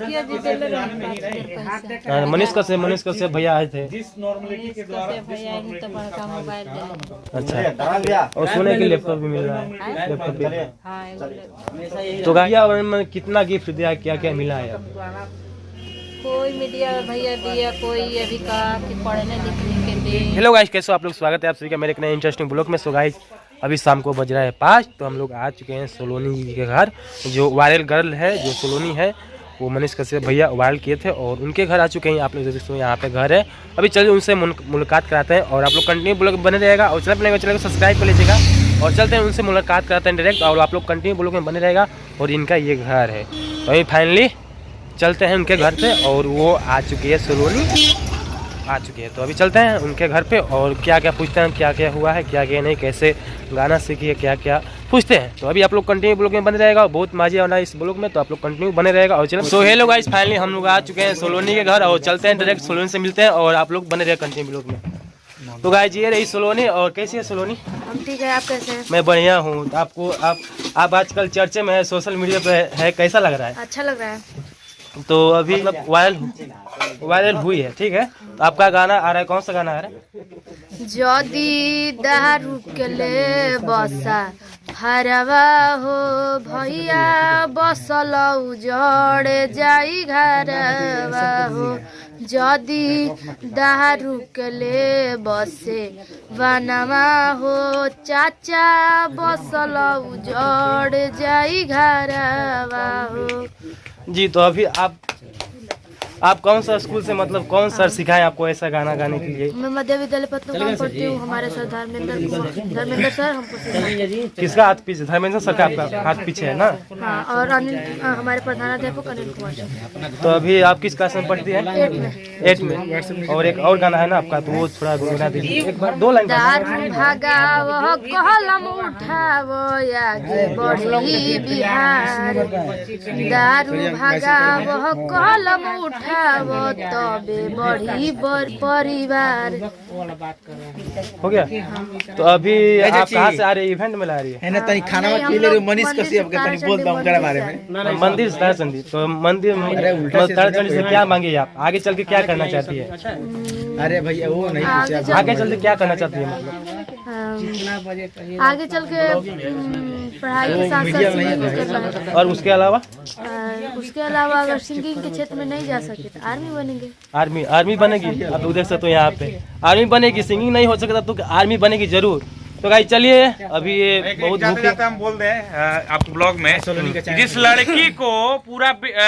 मुखिया जी दिले रहे मनीष कश्यप भैया आए थे। भैया ही तो बड़का मोबाइल दिले। अच्छा, और सुने कि लैपटॉप भी मिल रहा है, लैपटॉप भी। हाँ, तो भैया में कितना गिफ्ट दिया, क्या क्या मिला है? कोई मीडिया भैया दिया, कोई अभी कहा कि पढ़ने लिखने के लिए। हेलो गाइस, कैसे हो आप लोग? स्वागत है आप सभी का मेरे एक नए इंटरेस्टिंग ब्लॉग में। सो गाइस, अभी शाम को बज रहा है 5, तो हम लोग आ चुके हैं सोलोनी जी के घर। जो वायरल गर्ल है, जो सोलोनी है, वो मनीष कश्यप भैया वायरल किए थे और उनके घर आ चुके हैं। आप लोग देखो यहाँ पे घर है। अभी चलिए उनसे मुलाकात कराते हैं और आप लोग कंटिन्यू ब्लॉग बने रहेगा और चैनल को सब्सक्राइब कर लीजिएगा और चलते हैं उनसे मुलाकात कराते हैं डायरेक्ट, और आप लोग कंटिन्यू ब्लॉग में बने रहेगा। और इनका ये घर है, तो अभी फाइनली चलते हैं उनके घर पे और वो आ चुकी है, सोलोनी आ चुकी है। तो अभी चलते हैं उनके घर पे और क्या क्या पूछते हैं, क्या क्या हुआ है, क्या क्या नहीं, कैसे गाना सीखी है, क्या क्या पूछते हैं। तो अभी आप लोग कंटिन्यू ब्लॉग में बने रहेगा, बहुत मजे आना है इस ब्लॉग में, तो आप लोग कंटिन्यू बने रहेगा। और चलो, सो हेलो गाइस, फाइनली हम लोग आ चुके हैं सोलोनी के घर और चलते हैं डायरेक्ट सोलोनी से मिलते हैं और आप लोग बने रहेगा कंटिन्यू ब्लॉग में। तो गाइस, ये रही सोलोनी। और कैसी है सोलोनी? हम ठीक है, आप कैसे हैं? मैं बढ़िया हूँ। आपको आप आजकल चर्चे में है, सोशल मीडिया पे है, कैसा लग रहा है? अच्छा लग रहा है। तो अभी मतलब वायरल हुई है, ठीक है। तो आपका गाना आ रहा है, कौन सा गाना आ रहा है? जदी दारू के ले बसा हरवा हो भैया बसल उजड़ जाई घरवा हो। जदी दारू के ले बसे बनवा हो चाचा बसल उजड़ जाई घरवा हो। जी, तो अभी आप कौन सा स्कूल से, मतलब कौन सर सिखाए आपको ऐसा गाना गाने के लिए? मैं मध्य विद्यालय पत्तू काम करती हूँ। हमारे सर धर्मेंद्र सर हमको सिखाए। किसका हाथ पीछे? धर्मेंद्र सर का आपका हाथ पीछे है ना? हाँ, और हमारे प्रधानाध्यापक अनिल कुमार। तो अभी आप किस क्लास में पढ़ती है? 8 में। और एक और गाना है ना आपका, तो वो थोड़ा गुनगुना दीजिए, एक बार 2 लाइन। दारू भगावो कलम उठावो आगे बढ़ी बिहार। दारू भगावो कलम उठावो तबे बढ़ी परिवार। हो गया। तो अभी आप कहाँ से आ रही है? इवेंट में ला रही है ना तनी खाना में पी ले रहे मनीष कश्यप के, तनी बोल दो उनके बारे में। मंदिर ताराचंदी। तो मंदिर ताराचंदी से क्या मांगे आप? आगे चल के क्या करना चाहती है? अरे भैया वो नहीं पूछा। आगे चल के क्या करना चाहती है? मतलब आगे चल के पढ़ाई के साथ साथ सिंगिंग भी करना है। और उसके अलावा अगर सिंगिंग के क्षेत्र में नहीं जा सके तो आर्मी बनेंगे। आर्मी बनेगी। आप लोग देख सकते हो यहाँ पे आर्मी बनेगी। सिंगिंग नहीं हो सकता तो आर्मी बनेगी जरूर। तो गाइस चलिए, अभी ये बहुत हम बोल दें आपको ब्लॉग में, जिस लड़की को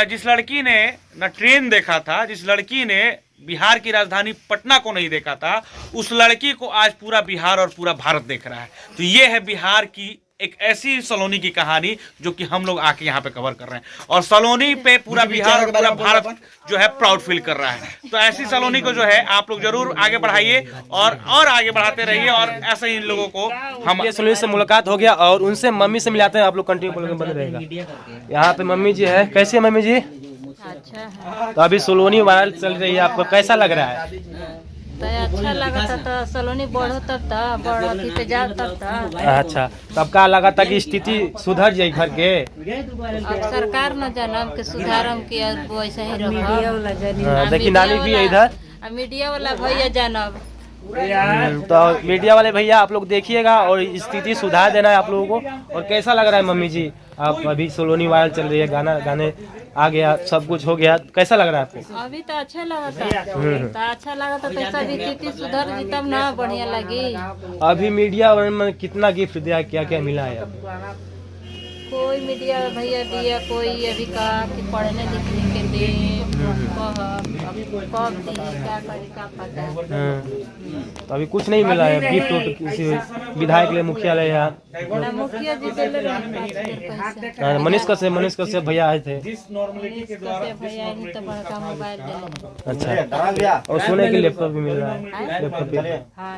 जिस लड़की ने न ट्रेन देखा था, जिस लड़की ने बिहार की राजधानी पटना को नहीं देखा था, उस लड़की को आज पूरा बिहार और पूरा भारत देख रहा है। तो ये है बिहार की एक ऐसी सलोनी की कहानी जो कि हम लोग आके यहाँ पे कवर कर रहे हैं और सलोनी पे पूरा बिहार और पूरा भारत जो है प्राउड फील कर रहा है। तो ऐसी सलोनी को जो है आप लोग जरूर आगे बढ़ाइए और आगे बढ़ाते रहिए और ऐसे ही इन लोगों को हम। ये सलोनी से मुलाकात हो गया और उनसे मम्मी से मिलाते हैं। आप लोग कंटिन्यू बने रहेगा। यहाँ पे मम्मी जी है। कैसी है मम्मी जी? अच्छा है। तो अभी सोलोनी वायरल चल रही है, आपको कैसा लग रहा है? तो अच्छा लगा था, तो सलोनी बढ़ो तब था, बढ़ो पे जाओ तब था। अच्छा, तब का लगा था कि स्थिति सुधर जाए घर के? अब सरकार न जानब के सुधारम की वैसा ही रहो। देखिए नानी भी है इधर। मीडिया वाला भैया जानब। तो मीडिया वाले भैया आप लोग देखिएगा और स्थिति सुधार देना है आप लोगों को। और कैसा लग रहा है मम्मी जी? आप अभी सोलोनी वायरल चल रही है, गाने आ गया, सब कुछ हो गया, कैसा लग रहा है आपको? अभी तो अच्छा लगा था, तो अच्छा लगा था। पैसा भी स्थिति सुधर जी तब ना बढ़िया लगी। अभी मीडिया में कितना गिफ्ट दिया, क्या क्या मिला है? कोई मीडिया भैया दिया, कोई अभी कहा कि पढ़ने लिखने के लिए। कब दी क्या करे क्या पता। तो अभी कुछ नहीं मिला है गिफ्ट किसी विधायक ले, मुखियालय यहाँ? मुखिया जी दिले रहे। मनीष कश्यप भैया आए थे। भैया ही तो बड़का मोबाइल दिले। अच्छा, और सुने कि लैपटॉप भी मिल रहा है, लैपटॉप भी। हाँ,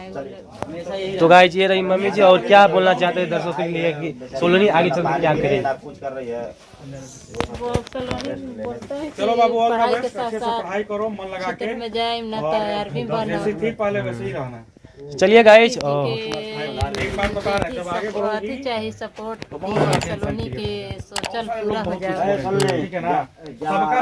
तो गाइस ये रही मम्मी जी। और क्या बोलना चाहते हैं दर्शकों के लिए कि सोलोनी आगे चल के क्या करे? चलो बाबू, और पढ़ाई के साथ साथ पढ़ाई करो, मन लगा के में जाए ना तो आर्मी बनो। पहले वैसे ही रहना। चलिए गाइस, एक बात बता रहे हैं, जब आगे अथी चाहिए सपोर्ट सलोनी के सोचल पूरा हो जाए। ठीक है ना, सबका